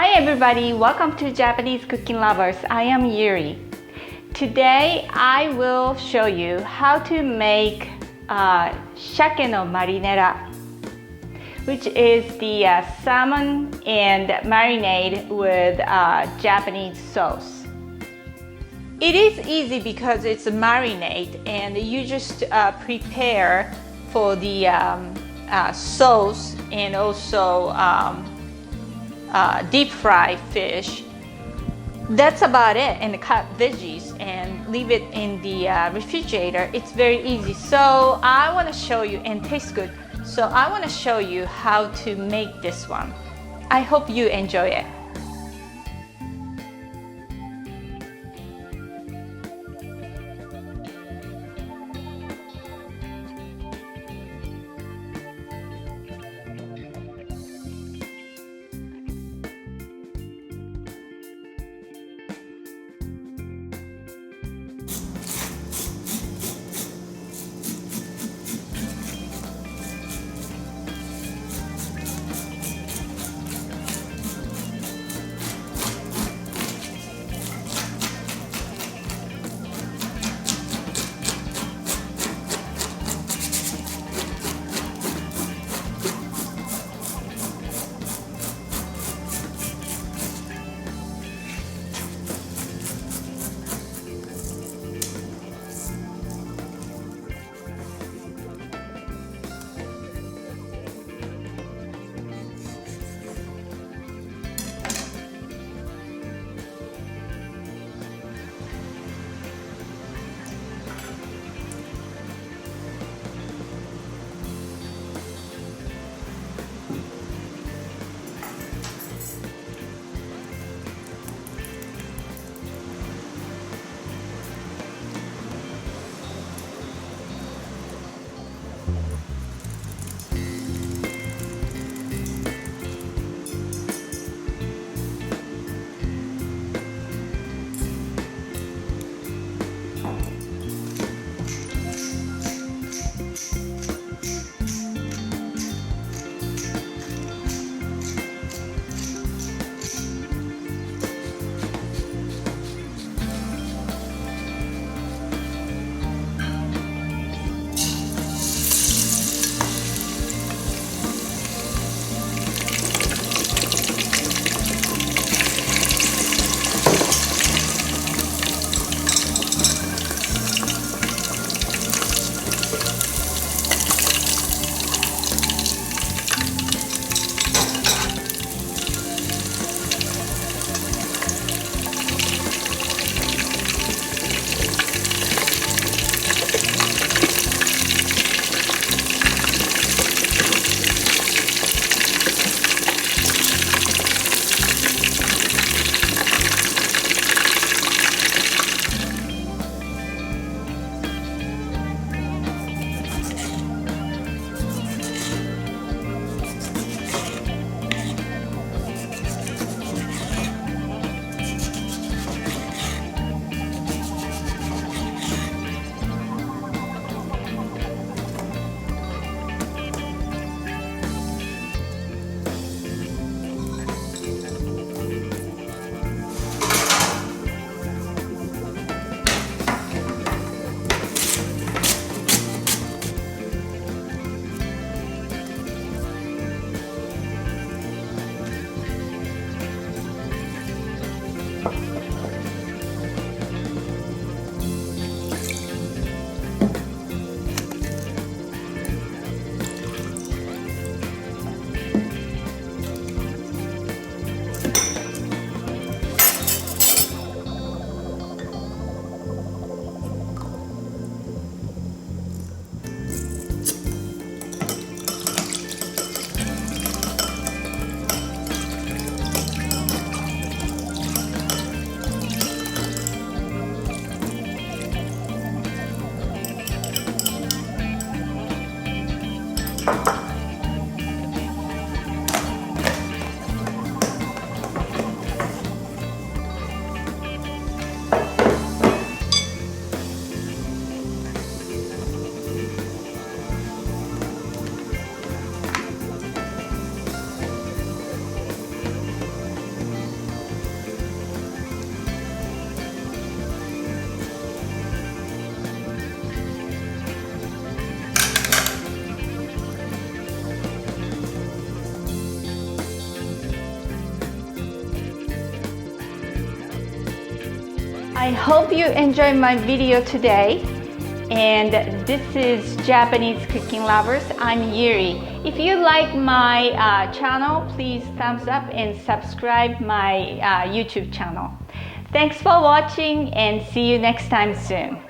Hi everybody, welcome to Japanese Cooking Lovers. I am Yuri. Today I will show you how to make Shake no marinara, which is the salmon and marinade with Japanese sauce. It is easy because it's a marinade and you just prepare for the sauce and also deep fry fish. That's about it, and cut veggies and leave it in the refrigerator. It's very easy. So I want to show you, and tastes good. So I want to show you how to make this one. I hope you enjoy it. I hope you enjoyed my video today. And this is Japanese Cooking Lovers. I'm Yuri. If you like my channel, please thumbs up and subscribe my YouTube channel. Thanks for watching and see you next time soon.